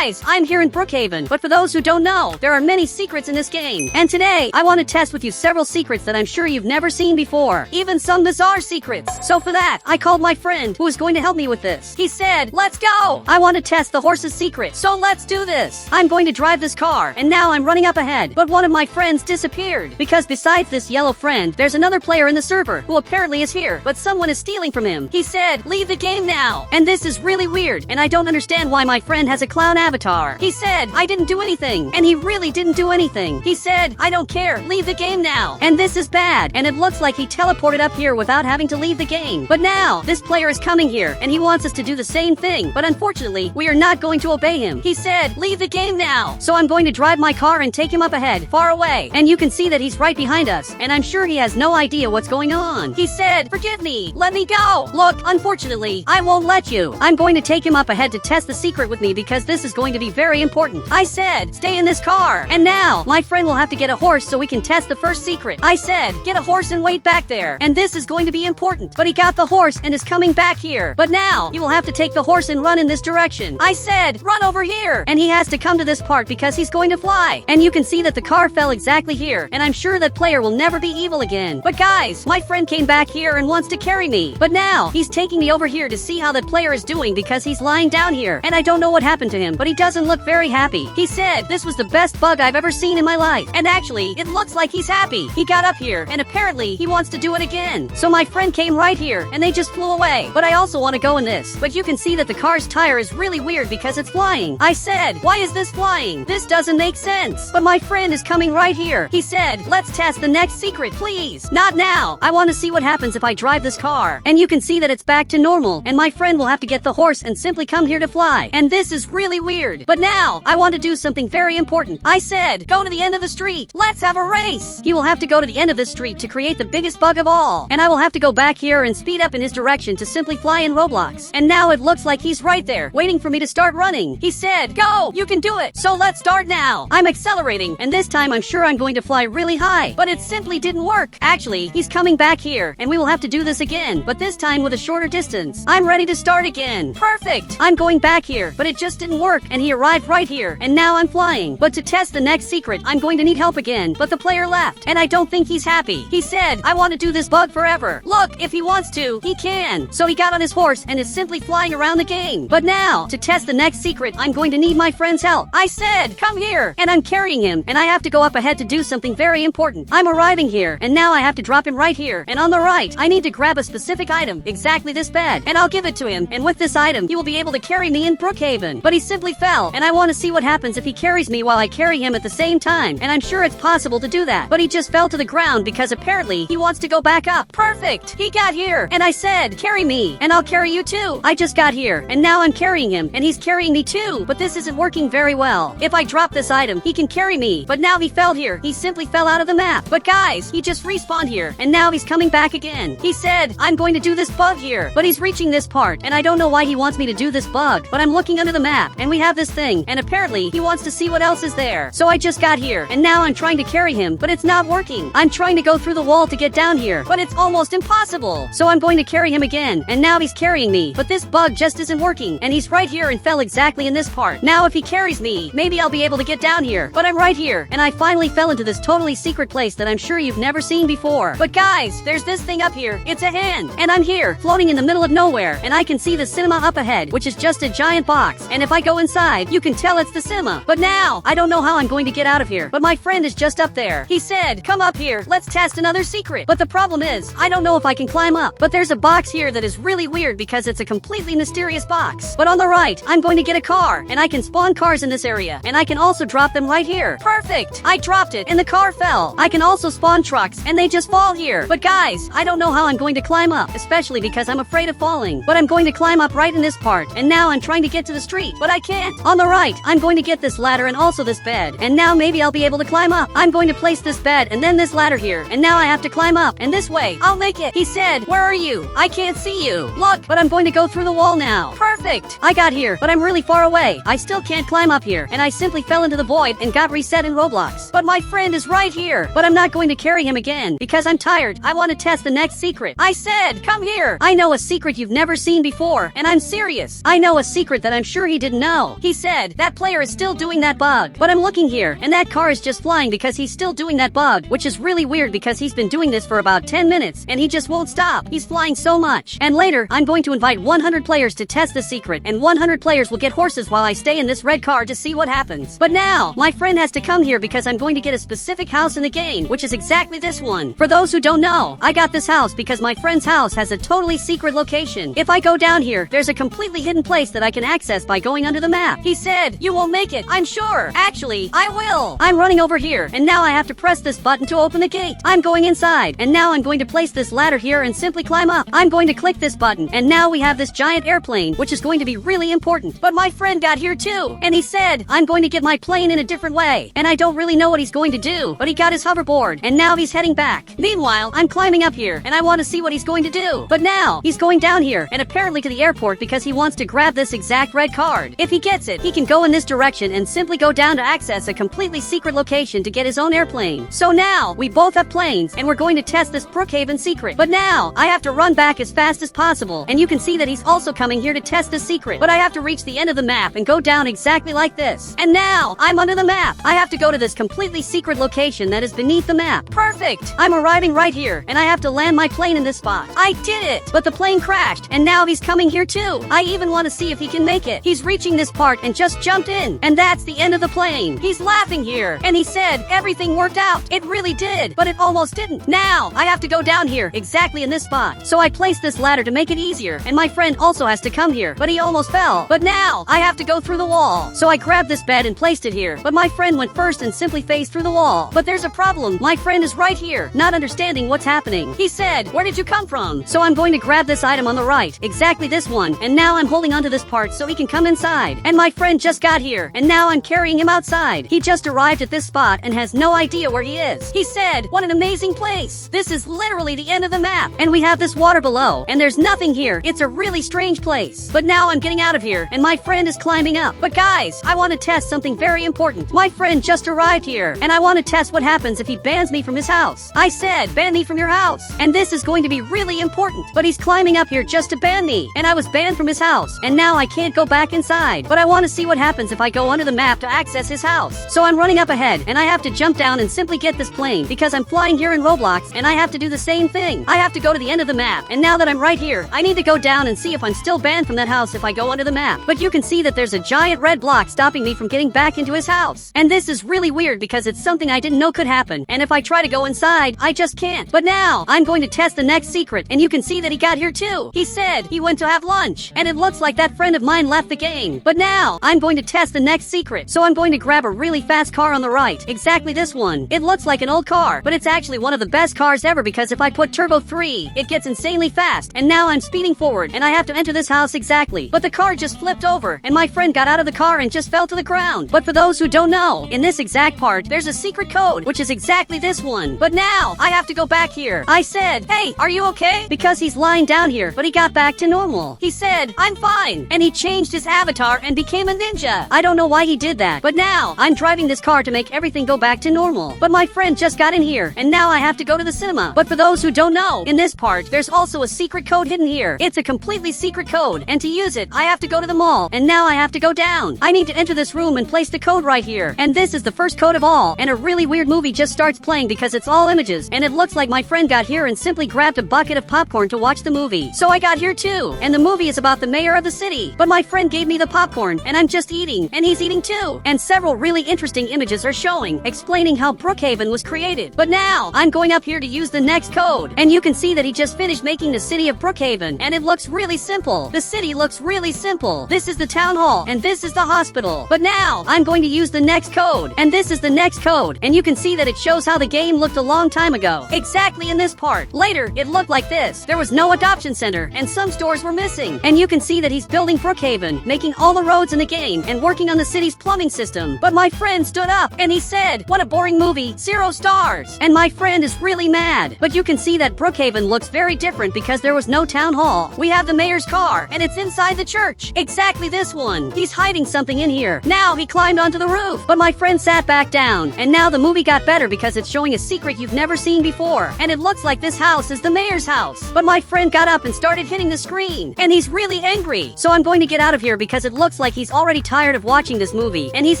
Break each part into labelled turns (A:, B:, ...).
A: guys, I'm here in Brookhaven, but for those who don't know, there are many secrets in this game. And today, I want to test with you several secrets that I'm sure you've never seen before. Even some bizarre secrets. So for that, I called my friend who is going to help me with this. He said, let's go! I want to test the horse's secret, so let's do this. I'm going to drive this car, and now I'm running up ahead. But one of my friends disappeared. Because besides this yellow friend, there's another player in the server who apparently is here, but someone is stealing from him. He said, leave the game now. And this is really weird, and I don't understand why my friend has a clown avatar. He said, I didn't do anything, and he really didn't do anything. He said, I don't care, leave the game now. And this is bad, and it looks like he teleported up here without having to leave the game. But now, this player is coming here, and he wants us to do the same thing, but unfortunately, we are not going to obey him. He said, leave the game now. So I'm going to drive my car and take him up ahead, far away, and you can see that he's right behind us, and I'm sure he has no idea what's going on. He said, forgive me, let me go. Look, unfortunately, I won't let you. I'm going to take him up ahead to test the secret with me because this is going to be very important. I said, stay in this car. And now, my friend will have to get a horse so we can test the first secret. I said, get a horse and wait back there. And this is going to be important. But he got the horse and is coming back here. But now, you will have to take the horse and run in this direction. I said, run over here. And he has to come to this part because he's going to fly. And you can see that the car fell exactly here. And I'm sure that player will never be evil again. But guys, my friend came back here and wants to carry me. But now, he's taking me over here to see how that player is doing because he's lying down here. And I don't know what happened to him, but he doesn't look very happy. He said, this was the best bug I've ever seen in my life. And actually, it looks like he's happy. He got up here, and apparently, he wants to do it again. So my friend came right here, and they just flew away. But I also want to go in this. But you can see that the car's tire is really weird because it's flying. I said, why is this flying? This doesn't make sense. But my friend is coming right here. He said, let's test the next secret, please. Not now. I want to see what happens if I drive this car. And you can see that it's back to normal, and my friend will have to get the horse and simply come here to fly. And this is really weird. But now, I want to do something very important. I said, go to the end of the street. Let's have a race. He will have to go to the end of this street to create the biggest bug of all. And I will have to go back here and speed up in his direction to simply fly in Roblox. And now it looks like he's right there, waiting for me to start running. He said, go, you can do it. So let's start now. I'm accelerating, and this time I'm sure I'm going to fly really high. But it simply didn't work. Actually, he's coming back here, and we will have to do this again, but this time with a shorter distance. I'm ready to start again. Perfect. I'm going back here, but it just didn't work, and he arrived right here, and now I'm flying. But to test the next secret, I'm going to need help again, but the player left, and I don't think he's happy. He said, I want to do this bug forever. Look, if he wants to, he can. So he got on his horse and is simply flying around the game. But now, to test the next secret, I'm going to need my friend's help. I said, come here, and I'm carrying him, and I have to go up ahead to do something very important. I'm arriving here, and now I have to drop him right here, and on the right, I need to grab a specific item, exactly this bed, and I'll give it to him, and with this item, he will be able to carry me in Brookhaven. But he simply fell, and I want to see what happens if he carries me while I carry him at the same time, and I'm sure it's possible to do that. But he just fell to the ground because apparently he wants to go back up. Perfect! He got here, and I said, carry me, and I'll carry you too. I just got here, and now I'm carrying him, and he's carrying me too, but this isn't working very well. If I drop this item, he can carry me, but now he fell here. He simply fell out of the map. But guys, he just respawned here, and now he's coming back again. He said, I'm going to do this bug here, but he's reaching this part, and I don't know why he wants me to do this bug, but I'm looking under the map, and we have this thing, and apparently he wants to see what else is there. So I just got here, and now I'm trying to carry him, but it's not working. I'm trying to go through the wall to get down here, but it's almost impossible. So I'm going to carry him again, and now he's carrying me, but this bug just isn't working, and he's right here and fell exactly in this part. Now if he carries me, maybe I'll be able to get down here, but I'm right here, and I finally fell into this totally secret place that I'm sure you've never seen before. But guys, there's this thing up here. It's a hand, and I'm here, floating in the middle of nowhere, and I can see the cinema up ahead, which is just a giant box, and if I go inside, you can tell it's the cinema. But now, I don't know how I'm going to get out of here, but my friend is just up there. He said, come up here, let's test another secret. But the problem is, I don't know if I can climb up, but there's a box here that is really weird because it's a completely mysterious box. But on the right, I'm going to get a car, and I can spawn cars in this area, and I can also drop them right here. Perfect! I dropped it, and the car fell. I can also spawn trucks, and they just fall here. But guys, I don't know how I'm going to climb up, especially because I'm afraid of falling. But I'm going to climb up right in this part, and now I'm trying to get to the street, but I can't. On the right, I'm going to get this ladder and also this bed, and now maybe I'll be able to climb up. I'm going to place this bed and then this ladder here, and now I have to climb up, and this way, I'll make it. He said, where are you? I can't see you. Look, but I'm going to go through the wall now. Perfect! I got here, but I'm really far away. I still can't climb up here, and I simply fell into the void and got reset in Roblox. But my friend is right here, but I'm not going to carry him again because I'm tired. I want to test the next secret. I said, come here. I know a secret you've never seen before, and I'm serious. I know a secret that I'm sure he didn't know. no. He said, that player is still doing that bug. But I'm looking here, and that car is just flying because he's still doing that bug, which is really weird because he's been doing this for about 10 minutes, and he just won't stop. He's flying so much. And later, I'm going to invite 100 players to test the secret, and 100 players will get horses while I stay in this red car to see what happens. But now, my friend has to come here because I'm going to get a specific house in the game, which is exactly this one. For those who don't know, I got this house because my friend's house has a totally secret location. If I go down here, there's a completely hidden place that I can access by going under the map. He said, you won't make it, I'm sure. Actually, I will. I'm running over here, and now I have to press this button to open the gate. I'm going inside, and now I'm going to place this ladder here and simply climb up. I'm going to click this button, and now we have this giant airplane, which is going to be really important. But my friend got here too, and he said, I'm going to get my plane in a different way. And I don't really know what he's going to do, but he got his hoverboard, and now he's heading back. Meanwhile, I'm climbing up here, and I want to see what he's going to do. But now, he's going down here, and apparently to the airport because he wants to grab this exact red card. If he gets it, he can go in this direction and simply go down to access a completely secret location to get his own airplane. So now, we both have planes, and we're going to test this Brookhaven secret. But now, I have to run back as fast as possible, and you can see that he's also coming here to test the secret. But I have to reach the end of the map and go down exactly like this. And now, I'm under the map. I have to go to this completely secret location that is beneath the map. Perfect! I'm arriving right here, and I have to land my plane in this spot. I did it! But the plane crashed, and now he's coming here too. I even want to see if he can make it. He's reaching this part and just jumped in. And that's the end of the plane. He's laughing here, and he said, everything worked out. It really did, but it almost didn't. Now, I have to go down here, exactly in this spot. So I placed this ladder to make it easier, and my friend also has to come here, but he almost fell. But now, I have to go through the wall. So I grabbed this bed and placed it here, but my friend went first and simply phased through the wall. But there's a problem. My friend is right here, not understanding what's happening. He said, where did you come from? So I'm going to grab this item on the right, exactly this one, and now I'm holding onto this part so he can come inside. And my friend just got here, and now I'm carrying him outside. He just arrived at this spot and has no idea where he is. He said, what an amazing place. This is literally the end of the map, and we have this water below, and there's nothing here. It's a really strange place. But now I'm getting out of here, and my friend is climbing up. But guys, I want to test something very important. My friend just arrived here, and I want to test what happens if he bans me from his house. I said, ban me from your house. And this is going to be really important. But he's climbing up here just to ban me, and I was banned from his house, and now I can't go back inside. But I want to see what happens if I go under the map to access his house. So I'm running up ahead, and I have to jump down and simply get this plane because I'm flying here in Roblox, and I have to do the same thing. I have to go to the end of the map, and now that I'm right here, I need to go down and see if I'm still banned from that house if I go under the map. But you can see that there's a giant red block stopping me from getting back into his house. And this is really weird because it's something I didn't know could happen, and if I try to go inside, I just can't. But now, I'm going to test the next secret, and you can see that he got here too. He said he went to have lunch, and it looks like that friend of mine left the game. But now, I'm going to test the next secret, so I'm going to grab a really fast car on the right, exactly this one. It looks like an old car, but it's actually one of the best cars ever because if I put Turbo 3, it gets insanely fast, and now I'm speeding forward, and I have to enter this house exactly. But the car just flipped over, and my friend got out of the car and just fell to the ground. But for those who don't know, in this exact part, there's a secret code, which is exactly this one. But now, I have to go back here. I said, hey, are you okay? Because he's lying down here, but he got back to normal. He said, I'm fine, and he changed his avatar and became a ninja. I don't know why he did that, but now, I'm driving this car to make everything go back to normal. But my friend just got in here, and now I have to go to the cinema. But for those who don't know, in this part, there's also a secret code hidden here. It's a completely secret code, and to use it, I have to go to the mall, and now I have to go down. I need to enter this room and place the code right here. And this is the first code of all, and a really weird movie just starts playing because it's all images, and it looks like my friend got here and simply grabbed a bucket of popcorn to watch the movie. So I got here too, and the movie is about the mayor of the city. But my friend gave me the popcorn, and I'm just eating, and he's eating too. And several really interesting images are showing, explaining how Brookhaven was created. But now, I'm going up here to use the next code, and you can see that he just finished making the city of Brookhaven, and it looks really simple. The city looks really simple. This is the town hall, and this is the hospital. But now, I'm going to use the next code, and this is the next code, and you can see that it shows how the game looked a long time ago. Exactly in this part. Later, it looked like this. There was no adoption center, and some stores were missing. And you can see that he's building Brookhaven, making all the roads in the game, and working on the city's plumbing system. But my friend stood up, and he said, what a boring movie, 0 stars. And my friend is really mad. But you can see that Brookhaven looks very different because there was no town hall. We have the mayor's car, and it's inside the church. Exactly this one. He's hiding something in here. Now he climbed onto the roof, but my friend sat back down, and now the movie got better because it's showing a secret you've never seen before. And it looks like this house is the mayor's house. But my friend got up and started hitting the screen, and he's really angry. So I'm going to get out of here because it looks like he's already tired of watching this movie, and he's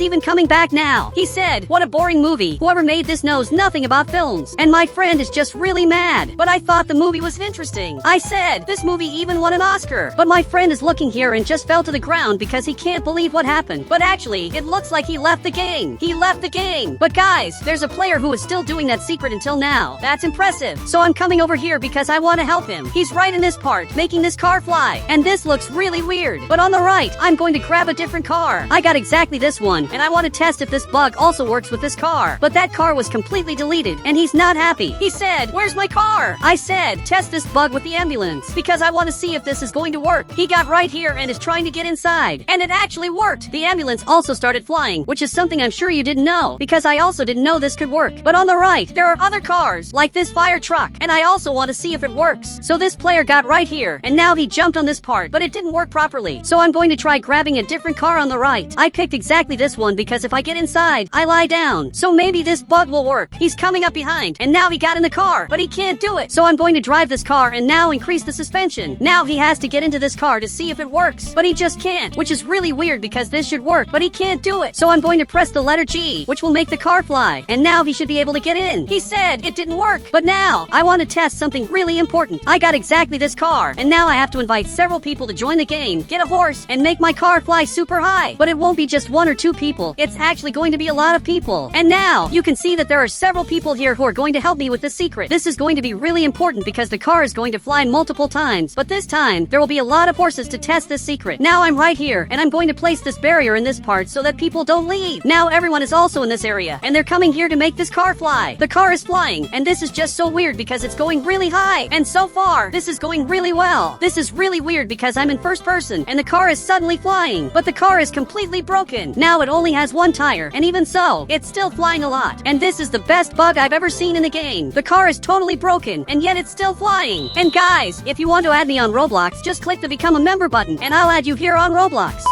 A: even coming back now. He said, "What a boring movie. Whoever made this knows nothing about films." And my friend is just really mad. But I thought the movie was interesting. I said, "This movie even won an Oscar." But my friend is looking here and just fell to the ground because he can't believe what happened. But actually, it looks like he left the game. He left the game. But guys, there's a player who is still doing that secret until now. That's impressive. So I'm coming over here because I want to help him. He's right in this part, making this car fly. And this looks really weird. But on the right, I'm going to grab a different car. I got exactly this one, and I want to test if this bug also works with this car. But that car was completely deleted, and he's not happy. He said, "Where's my car?" I said, "Test this bug with the ambulance, because I want to see if this is going to work." He got right here and is trying to get inside. And it actually worked. The ambulance also started flying, which is something I'm sure you didn't know, because I also didn't know this could work. But on the right, there are other cars, like this fire truck, and I also want to see if it works. So this player got right here, and now he jumped on this part, but it didn't work properly. So I'm going to try grabbing a different car on the right. I picked exactly this one because if I get inside, I lie down. So maybe this bug will work. He's coming up behind, and now he got in the car, but he can't do it. So I'm going to drive this car and now increase the suspension. Now he has to get into this car to see if it works, but he just can't, which is really weird because this should work, but he can't do it. So I'm going to press the letter G, which will make the car fly, and now he should be able to get in. He said it didn't work, but now I want to test something really important. I got exactly this car, and now I have to invite several people to join the game, get a horse, and make my car fly super high. But it won't be just one or two people. It's actually going to be a lot of people. And now you can see that there are several people here who are going to help me with this secret. This is going to be really important because the car is going to fly multiple times, but this time there will be a lot of horses to test this secret. Now I'm right here, and I'm going to place this barrier in this part so that people don't leave. Now everyone is also in this area, and they're coming here to make this car fly. The car is flying, and this is just so weird because it's going really high, and so far this is going really well. This is really weird because I'm in first person, and the car is suddenly flying, but the car is completely broken. Now it only has one tire, and even so, it's still flying a lot. And this is the best bug I've ever seen in the game. The car is totally broken, and yet it's still flying. And guys, if you want to add me on Roblox, just click the become a member button, and I'll add you here on Roblox.